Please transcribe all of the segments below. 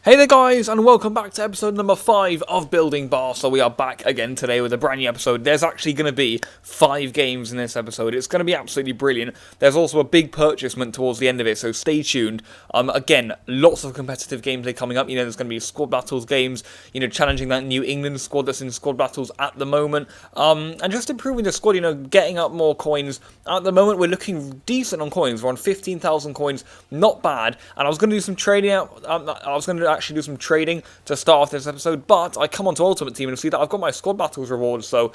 Hey there guys, and welcome back to episode number 5 of Building Barça. We are back again today with a brand new episode. There's actually going to be 5 games in this episode. It's going to be absolutely brilliant. There's also a big purchasement towards the end of it, so stay tuned. Again, lots of competitive gameplay coming up. There's going to be squad battles games, challenging that New England squad that's in squad battles at the moment. And just improving the squad, getting up more coins. At the moment, we're looking decent on coins. We're on 15,000 coins, not bad. And I was going to do some trading out. I was going to actually do some trading to start off this episode, but I come onto Ultimate Team and see that I've got my squad battles rewards, so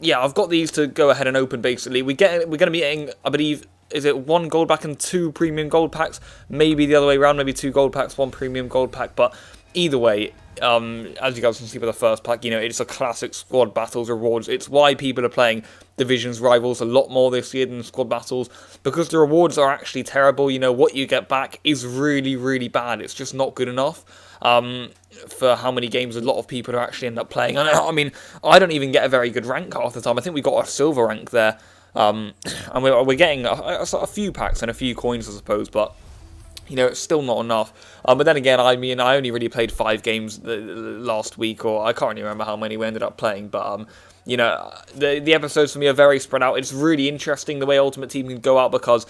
yeah, I've got these to go ahead and open. Basically, we're going to be getting, I believe, is it 1 gold pack and 2 premium gold packs, maybe the other way around, maybe 2 gold packs, 1 premium gold pack, but either way, as you guys can see by the first pack, it's a classic squad battles rewards. It's why people are playing Divisions Rivals a lot more this year than squad battles, because the rewards are actually terrible. What you get back is really, really bad. It's just not good enough for how many games a lot of people are actually end up playing. I mean, I don't even get a very good rank half the time. I think we got a silver rank there, and we're getting a few packs and a few coins, I suppose, but it's still not enough. But then again, I mean, I only really played 5 games last week, or I can't really remember how many we ended up playing. But the episodes for me are very spread out. It's really interesting the way Ultimate Team can go out because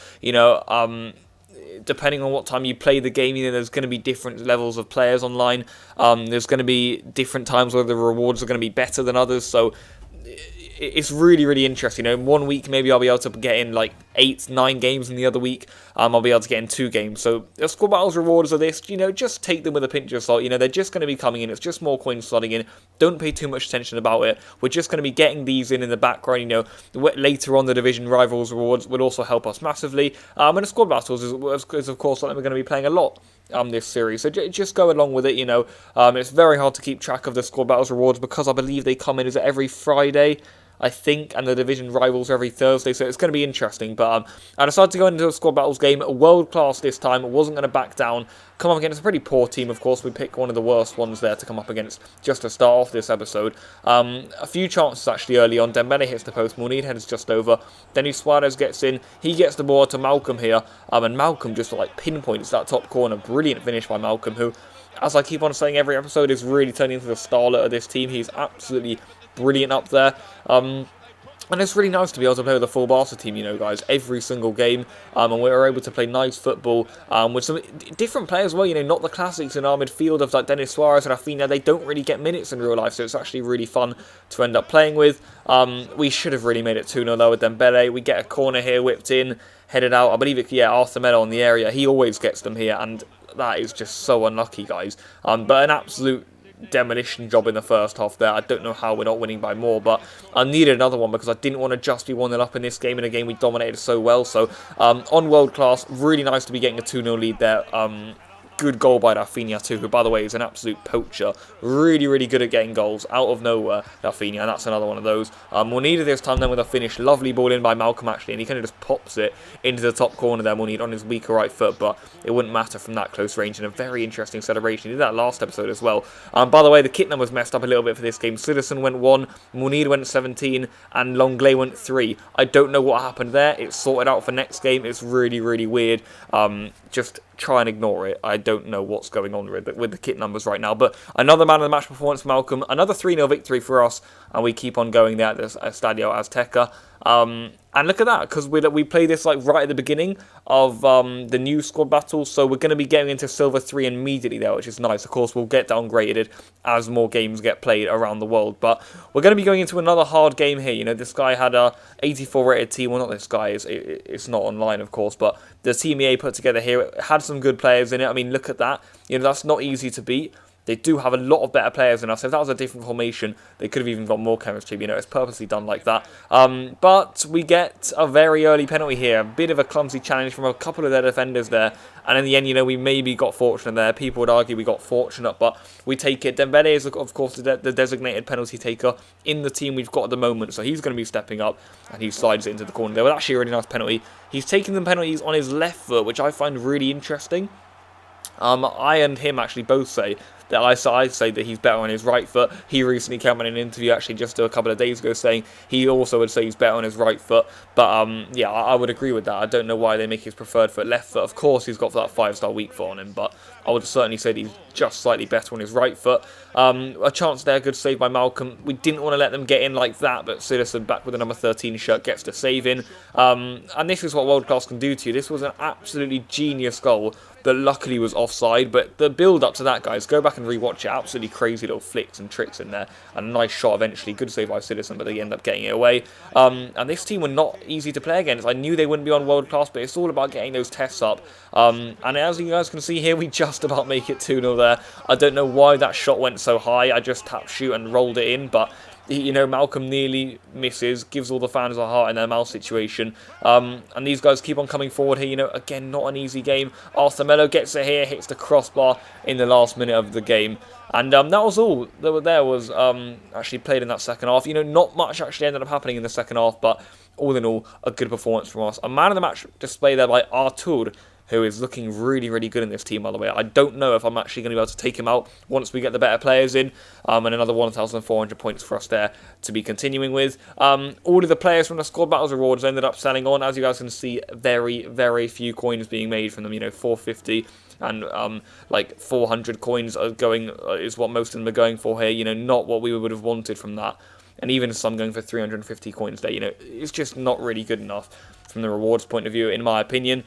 depending on what time you play the game, there's going to be different levels of players online. There's going to be different times where the rewards are going to be better than others. So it's really, really interesting. In 1 week, maybe I'll be able to get in like 8, 9 games, and the other week, I'll be able to get in 2 games. So the squad battles rewards are this, just take them with a pinch of salt. They're just going to be coming in. It's just more coins slotting in. Don't pay too much attention about it. We're just going to be getting these in the background. Later on, the Division Rivals rewards will also help us massively. And the squad battles is of course something we're going to be playing a lot this series, so just go along with it. It's very hard to keep track of the squad battles rewards because I believe they come in every Friday, I think, and the Division Rivals every Thursday, so it's going to be interesting. But I decided to go into a squad battles game, world class this time. Wasn't going to back down, come up against a pretty poor team. Of course, we picked one of the worst ones there to come up against just to start off this episode. A few chances actually early on. Dembele hits the post, Munir heads just over, Denis Suarez gets in, he gets the ball to Malcolm here, and Malcolm just pinpoints that top corner. Brilliant finish by Malcolm, who, as I keep on saying every episode, is really turning into the starlet of this team. He's absolutely brilliant up there. And it's really nice to be able to play with a full Barça team, guys, every single game. And we were able to play nice football with some different players as well, not the classics in our midfield of like Denis Suarez and Rafinha. They don't really get minutes in real life, so it's actually really fun to end up playing with. We should have really made it 2-0 though with Dembele. We get a corner here, whipped in, headed out. I believe it's, Arthur Melo in the area. He always gets them here, and that is just so unlucky, guys. But an absolute demolition job in the first half there. I don't know how we're not winning by more, but I needed another one because I didn't want to just be 1-0 up in this game, in a game we dominated so well. So on world class, really nice to be getting a 2-0 lead there. Good goal by Rafinha too, who by the way is an absolute poacher. Really, really good at getting goals out of nowhere, Rafinha, and that's another one of those. Munir this time then with a finish. Lovely ball in by Malcolm actually, and he kind of just pops it into the top corner there, Munir, on his weaker right foot, but it wouldn't matter from that close range, and a very interesting celebration. He did that last episode as well. By the way, the kit numbers messed up a little bit for this game. Citizen went 1, Munir went 17, and Longley went 3. I don't know what happened there. It's sorted out for next game. It's really, really weird. Just try and ignore it. I don't know what's going on with the kit numbers right now. But another man of the match performance for Malcolm. Another 3-0 victory for us. And we keep on going there at the Estadio Azteca. And look at that, because we play this right at the beginning of the new squad battles, so we're going to be getting into Silver 3 immediately there, which is nice. Of course, we'll get downgraded as more games get played around the world, but we're going to be going into another hard game here. This guy had a 84 rated team. Well, not this guy, it's not online, of course, but the Team EA put together here had some good players in it. I mean, look at that. That's not easy to beat. They do have a lot of better players than us. If that was a different formation, they could have even got more chemistry. It's purposely done like that. But we get a very early penalty here. A bit of a clumsy challenge from a couple of their defenders there. And in the end, we maybe got fortunate there. People would argue we got fortunate, but we take it. Dembele is, of course, the designated penalty taker in the team we've got at the moment. So he's going to be stepping up, and he slides it into the corner. There was actually a really nice penalty. He's taking the penalties on his left foot, which I find really interesting. I and him actually both say that I say that he's better on his right foot. He recently came in an interview actually just a couple of days ago saying he also would say he's better on his right foot. But yeah, I would agree with that. I don't know why they make his preferred foot left foot. Of course, he's got that 5-star weak foot on him, but I would certainly say that he's just slightly better on his right foot. A chance there, good save by Malcolm. We didn't want to let them get in like that, but Citizen back with the number 13 shirt gets the save in. And this is what world class can do to you. This was an absolutely genius goal that luckily was offside, but the build up to that, guys, go back and rewatch it. Absolutely crazy little flicks and tricks in there, and a nice shot eventually. Good save by Citizen, but they end up getting it away. And this team were not easy to play against. I knew they wouldn't be on world class, but it's all about getting those tests up. And as you guys can see here, we just about make it 2-0 there. I don't know why that shot went so high. I just tapped shoot and rolled it in, but you know, Malcolm nearly misses, gives all the fans a heart in their mouth situation. And these guys keep on coming forward here. You know, again, not an easy game. Arthur Mello gets it here, hits the crossbar in the last minute of the game. And that was all there was actually played in that second half. You know, not much actually ended up happening in the second half, but all in all, a good performance from us. A man of the match display there by Artur, who is looking really, really good in this team, by the way. I don't know if I'm actually going to be able to take him out once we get the better players in. And another 1,400 points for us there to be continuing with. All of the players from the Squad Battles rewards ended up selling on. As you guys can see, very, very few coins being made from them. You know, 450 and like 400 coins are going, is what most of them are going for here. You know, not what we would have wanted from that. And even some going for 350 coins there. You know, it's just not really good enough from the rewards point of view, in my opinion.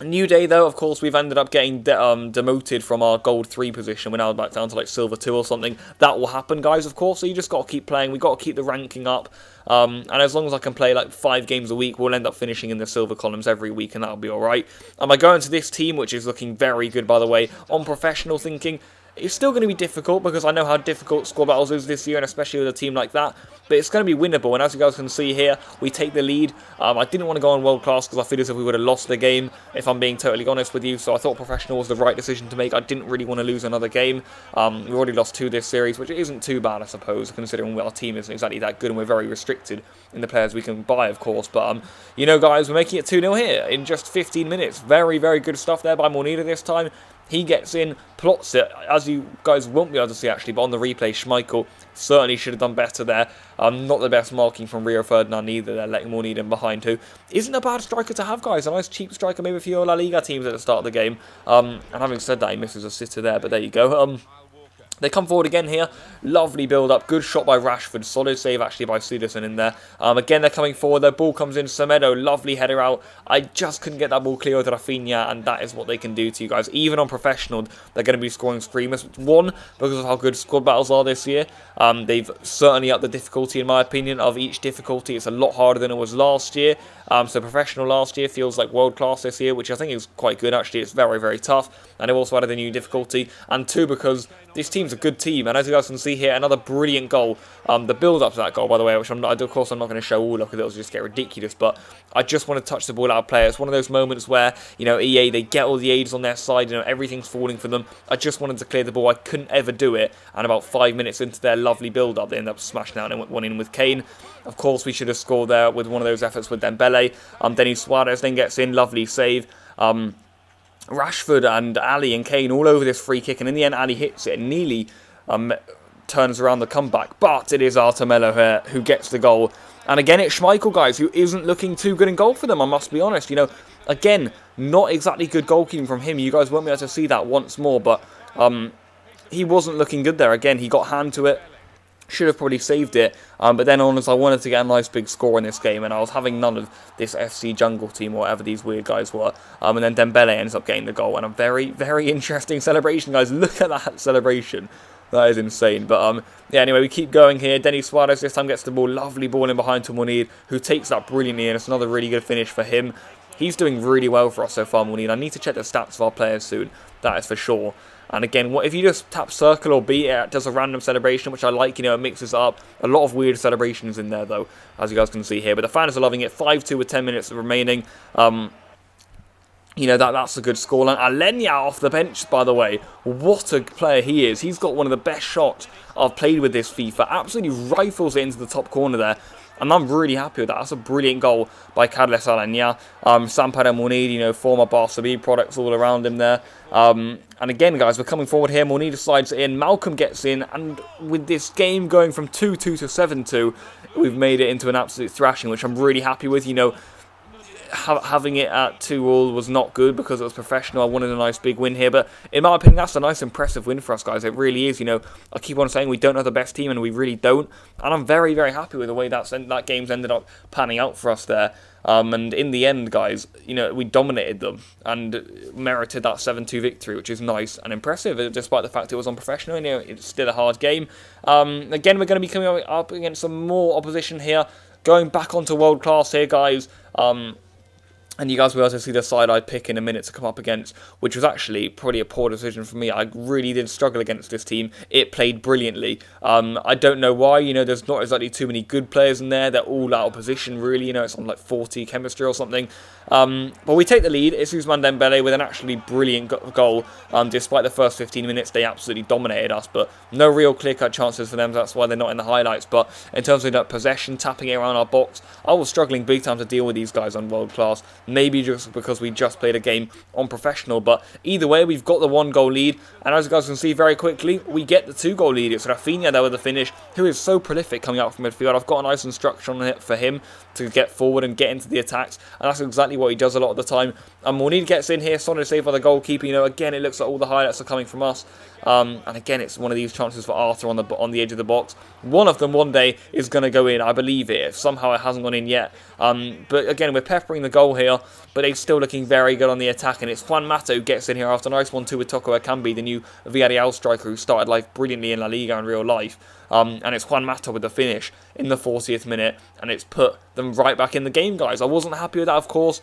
New day, though, of course, we've ended up getting demoted from our gold 3 position. We're now back down to like silver 2 or something. That will happen, guys, of course, so you just got to keep playing. We've got to keep the ranking up. And as long as I can play like 5 games a week, we'll end up finishing in the silver columns every week, and that'll be alright. I go into this team, which is looking very good, by the way, on professional thinking. It's still going to be difficult because I know how difficult Squad Battles is this year, and especially with a team like that. But it's going to be winnable, and as you guys can see here, we take the lead. I didn't want to go on World Class because I feel as if we would have lost the game, if I'm being totally honest with you. So I thought Professional was the right decision to make. I didn't really want to lose another game. We already lost 2 this series, which isn't too bad, I suppose, considering our team isn't exactly that good, and we're very restricted in the players we can buy, of course. But, you know, guys, we're making it 2-0 here in just 15 minutes. Very, very good stuff there by Mornida this time. He gets in, plots it, as you guys won't be able to see actually, but on the replay, Schmeichel certainly should have done better there. Not the best marking from Rio Ferdinand either. They're letting Mornida in behind, who isn't a bad striker to have, guys. A nice cheap striker maybe for your La Liga teams at the start of the game. And having said that, he misses a sitter there, but there you go. They come forward again here. Lovely build-up. Good shot by Rashford. Solid save, actually, by Citizen in there. Again, they're coming forward. Their ball comes in. Semedo, lovely header out. I just couldn't get that ball clear with Rafinha, and that is what they can do to you guys. Even on professional, they're going to be scoring screamers. One, because of how good Squad Battles are this year. They've certainly upped the difficulty, in my opinion, of each difficulty. It's a lot harder than it was last year. So professional last year feels like world class this year, which I think is quite good, actually. It's very, very tough. And they've also added a new difficulty. And 2, because this team's a good team, and as you guys can see here, another brilliant goal. The build-up to that goal, by the way, which of course I'm not going to show all of because it'll just get ridiculous, but I just want to touch the ball out of play. It's one of those moments where, you know, EA, they get all the aids on their side, you know, everything's falling for them. I just wanted to clear the ball. I couldn't ever do it, and about 5 minutes into their lovely build-up, they end up smashing out and went 1 in with Kane. Of course, we should have scored there with one of those efforts with Dembele. Denis Suarez then gets in, lovely save. Rashford and Ali and Kane all over this free kick, and in the end Ali hits it and nearly turns around the comeback, but it is Arthur Mello here who gets the goal. And again, it's Schmeichel, guys, who isn't looking too good in goal for them, I must be honest. You know, again, not exactly good goalkeeping from him. You guys won't be able to see that once more, but he wasn't looking good there. Again, he got hand to it. Should have probably saved it, but then on as I wanted to get a nice big score in this game, and I was having none of this FC Jungle team or whatever these weird guys were, and then Dembele ends up getting the goal, and a very, very interesting celebration, guys. Look at that celebration. That is insane. But yeah, anyway, we keep going here. Denis Suarez this time gets the ball. Lovely ball in behind to Munir, who takes that brilliantly, and it's another really good finish for him. He's doing really well for us so far, Munir. I need to check the stats of our players soon. That is for sure. And again, what if you just tap circle or B, it does a random celebration, which I like, you know, it mixes up. A lot of weird celebrations in there, though, as you guys can see here. But the fans are loving it. 5-2 with 10 minutes remaining. You know, that's a good scoreline. Alenya off the bench, by the way. What a player he is. He's got one of the best shots I've played with this FIFA. Absolutely rifles it into the top corner there. and I'm really happy with that. That's a brilliant goal by Carles Alanya. Sampere Munir, former Barça B products all around him there. And again, guys, we're coming forward here. Munir slides it in, Malcolm gets in, and with this game going from 2-2 to 7-2, we've made it into an absolute thrashing, which I'm really happy with. Having it at 2-2 was not good because it was professional. I wanted a nice big win here, but in my opinion, that's a nice impressive win for us, guys. It really is. I keep on saying we don't have the best team, and we really don't, and I'm very, very happy with the way that game's ended up panning out for us there. And in the end, guys, we dominated them and merited that 7-2 victory, which is nice and impressive, despite the fact it was unprofessional. It's still a hard game. Again, we're going to be coming up against some more opposition here, going back onto world class here, guys. And you guys will be able to see the side I pick in a minute to come up against, which was actually probably a poor decision for me. I really did struggle against this team. It played brilliantly. I don't know why. There's not exactly too many good players in there. They're all out of position, really. It's on like 40 chemistry or something. But we take the lead. It's Ousmane Dembele with an actually brilliant goal. Despite the first 15 minutes, they absolutely dominated us, but no real clear-cut chances for them. That's why they're not in the highlights. But in terms of possession, tapping it around our box, I was struggling big time to deal with these guys on world class. Maybe just because we just played a game on professional, but either way, we've got the 1-goal lead, and as you guys can see very quickly, we get the 2-goal lead. It's Rafinha there with the finish, who is so prolific coming out from midfield. I've got a nice instruction on it for him to get forward and get into the attacks, and that's exactly what he does a lot of the time. And Munir gets in here, solid save by the goalkeeper. Again, it looks like all the highlights are coming from us. And again, it's one of these chances for Arthur on the edge of the box. One of them one day is going to go in, I believe it. If somehow it hasn't gone in yet. But again, we're peppering the goal here, but they're still looking very good on the attack. And it's Juan Mata who gets in here after a nice 1-2 with Toko Ekambi, the new Villarreal striker who started life brilliantly in La Liga in real life. And it's Juan Mata with the finish in the 40th minute, and it's put them right back in the game, guys. I wasn't happy with that, of course.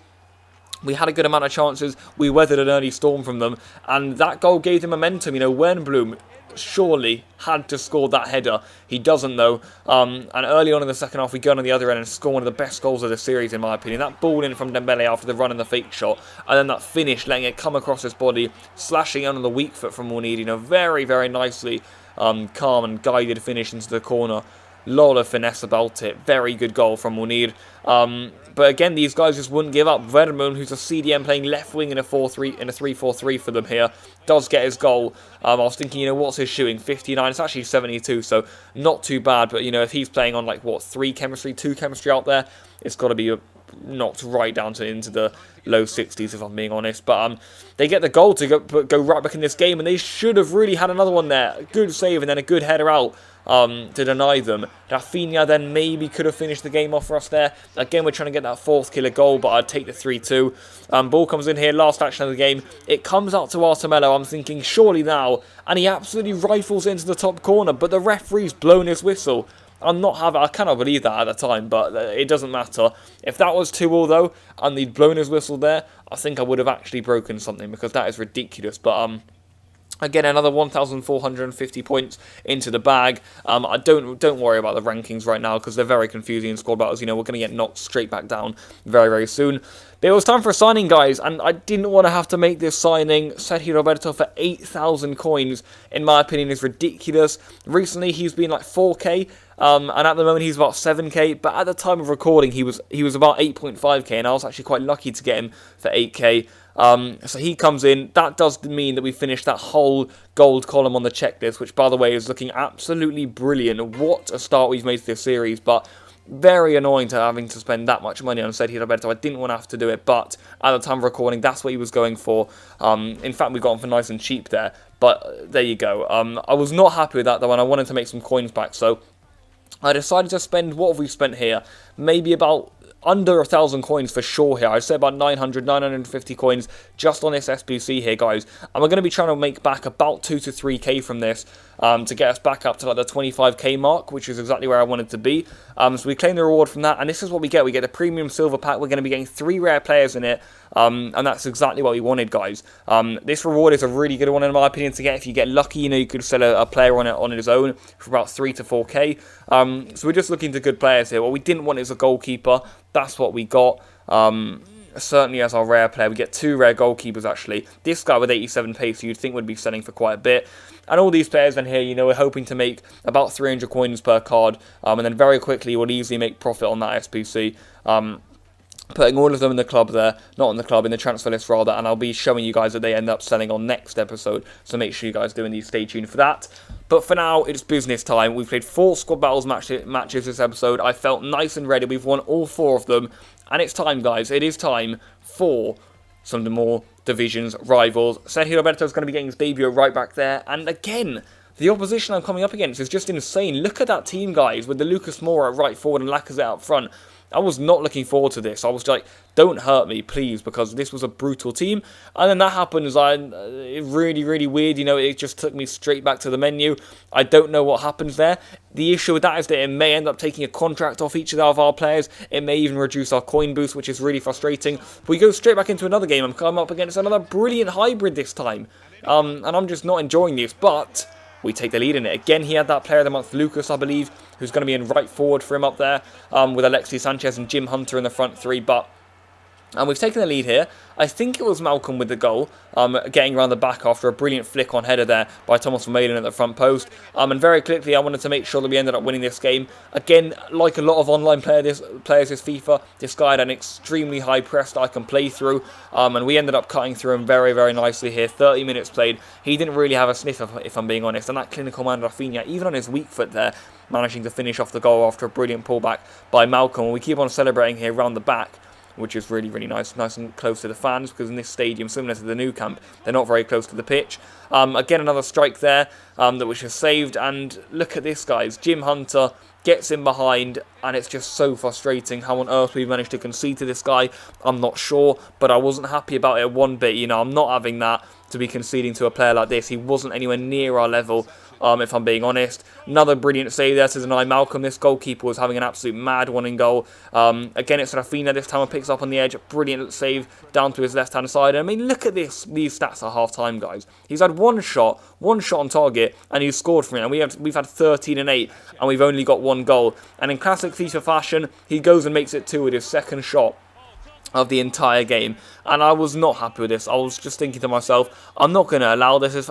We had a good amount of chances. We weathered an early storm from them, and that goal gave them momentum. Wernbloem surely had to score that header. He doesn't, though. And early on in the second half, we go on the other end and score one of the best goals of the series, in my opinion. That ball in from Dembele after the run and the fake shot, and then that finish, letting it come across his body, slashing on the weak foot from Munir. Very, very nicely calm and guided finish into the corner. Lot of finesse about it. Very good goal from Munir. But again, these guys just wouldn't give up. Vermoen, who's a CDM playing left wing in a 3-4-3 for them here, does get his goal. I was thinking, what's his shooting? 59. It's actually 72, so not too bad. But if he's playing on 2 chemistry out there, it's got to be knocked right down into the low 60s, if I'm being honest. But they get the goal to go right back in this game, and they should have really had another one there. A good save and then a good header out to deny them. Rafinha then maybe could have finished the game off for us there. Again, we're trying to get that 4th killer goal, but I'd take the 3-2. Ball comes in here, last action of the game. It comes out to Artemelo. I'm thinking, surely now. And he absolutely rifles into the top corner, but the referee's blown his whistle. I cannot believe that at the time, but it doesn't matter. If that was 2-2 though, and he'd blown his whistle there, I think I would have actually broken something, because that is ridiculous. But again, another 1,450 points into the bag. I don't worry about the rankings right now, because they're very confusing in squad battles. We're going to get knocked straight back down very, very soon. But it was time for a signing, guys, and I didn't want to have to make this signing. Sergio Roberto for 8,000 coins, in my opinion, is ridiculous. Recently, he's been 4k, and at the moment he's about 7k. But at the time of recording, he was about 8.5k, and I was actually quite lucky to get him for 8k. So he comes in. That does mean that we finished that whole gold column on the checklist, which, by the way, is looking absolutely brilliant. What a start we've made to this series, but very annoying to having to spend that much money on Sergio Roberto. I didn't want to have to do it, but at the time of recording, that's what he was going for. In fact, we got him for nice and cheap there, but there you go. I was not happy with that, though, and I wanted to make some coins back, so I decided to spend, what have we spent here? Maybe about under 1,000 coins for sure here. I'd say about 950 coins just on this SBC here, guys. And we're going to be trying to make back about 2 to 3k from this to get us back up to the 25k mark, which is exactly where I wanted to be. So we claim the reward from that, and this is what we get. We get a premium silver pack. We're going to be getting 3 rare players in it, and that's exactly what we wanted, guys. This reward is a really good one, in my opinion, to get. If you get lucky, you could sell a player on his own for about 3 to 4k. So we're just looking to good players here. What we didn't want is a goalkeeper. That's what we got. certainly as our rare player. We get 2 rare goalkeepers, actually. This guy with 87 pace, you'd think would be selling for quite a bit. And all these players in here, you know, we're hoping to make about 300 coins per card. And then very quickly, we'll easily make profit on that SPC. Putting all of them in the club there, not in the club, in the transfer list rather, and I'll be showing you guys that they end up selling on next episode, so make sure you guys do indeed stay tuned for that. But for now, it's business time. We've played 4 squad battles matches this episode. I felt nice and ready. We've won all 4 of them, and it's time, guys. It is time for some more divisions rivals. Sergio Roberto is going to be getting his debut right back there, and again, the opposition I'm coming up against is just insane. Look at that team, guys, with the Lucas Moura at right forward and Lacazette up front. I was not looking forward to this. I was like, don't hurt me, please, because this was a brutal team. And then that happens. Really, really weird. You know, it just took me straight back to the menu. I don't know what happens there. The issue with that is that it may end up taking a contract off each of our players. It may even reduce our coin boost, which is really frustrating. We go straight back into another game. I'm coming up against another brilliant hybrid this time. And I'm just not enjoying this, but we take the lead in it. Again, he had that player of the month, Lucas, I believe, who's going to be in right forward for him up there, with Alexis Sanchez and Jim Hunter in the front 3, but and we've taken the lead here. I think it was Malcolm with the goal, getting around the back after a brilliant flick on header there by Thomas Vermaelen at the front post. And very quickly, I wanted to make sure that we ended up winning this game. Again, like a lot of online players this FIFA, this guy had an extremely high press that I can play through, and we ended up cutting through him very, very nicely here. 30 minutes played. He didn't really have a sniff, if I'm being honest, and that clinical man Rafinha, even on his weak foot there, managing to finish off the goal after a brilliant pullback by Malcolm. And we keep on celebrating here around the back, which is really, really nice and close to the fans, because in this stadium, similar to the new camp, they're not very close to the pitch. Again, another strike there, which is saved, and look at this, guys. Jim Hunter gets in behind, and it's just so frustrating how on earth we managed to concede to this guy. I'm not sure, but I wasn't happy about it one bit. You know, I'm not having that to be conceding to a player like this. He wasn't anywhere near our level, if I'm being honest. Another brilliant save there to deny Malcolm. This goalkeeper was having an absolute mad one in goal. Again, it's Rafinha this time, picks up on the edge. Brilliant save down to his left-hand side. I mean, look at these stats at half-time, guys. He's had one shot on target, and he's scored for it. And we've had 13 and 8, and we've only got 1 goal. And in classic FIFA fashion, he goes and makes it 2 with his second shot of the entire game, and I was not happy with this. I was just thinking to myself, I'm not going to allow this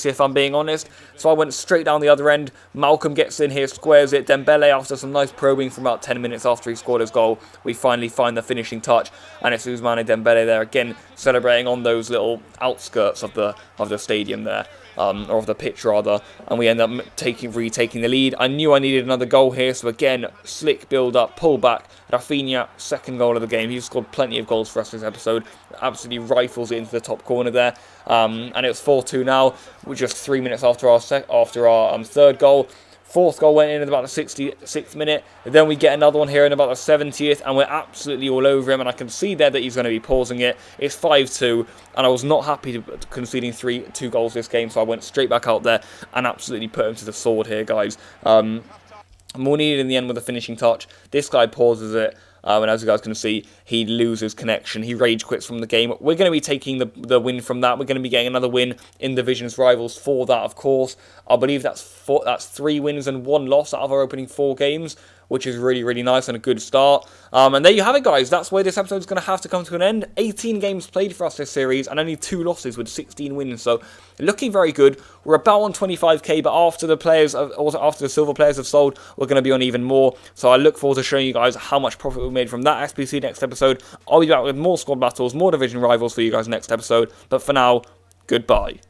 if I'm being honest. So I went straight down the other end. Malcolm gets in here, squares it. Dembele, after some nice probing for about 10 minutes after he scored his goal, we finally find the finishing touch, and it's Ousmane Dembele there again, celebrating on those little outskirts of the stadium there. Or of the pitch rather, and we end up retaking the lead. I knew I needed another goal here, so again, slick build up, pull back. Rafinha, second goal of the game. He's scored plenty of goals for us this episode. Absolutely rifles it into the top corner there, and it's 4-2 now. We're just 3 minutes after our third goal. Fourth goal went in at about the 66th minute. Then we get another one here in about the 70th, and we're absolutely all over him. And I can see there that he's going to be pausing it. It's 5-2, and I was not happy to conceding 2 goals this game, so I went straight back out there and absolutely put him to the sword here, guys. More needed in the end with the finishing touch. This guy pauses it. And as you guys can see, he loses connection. He rage quits from the game. We're going to be taking the win from that. We're going to be getting another win in Divisions Rivals for that, of course. I believe that's 3 wins and 1 loss out of our opening 4 games, which is really, really nice and a good start. And there you have it, guys. That's where this episode is going to have to come to an end. 18 games played for us this series, and only 2 losses with 16 wins. So looking very good. We're about on 25k, but after the silver players have sold, we're going to be on even more. So I look forward to showing you guys how much profit we made from that SPC next episode. I'll be back with more squad battles, more division rivals for you guys next episode. But for now, goodbye.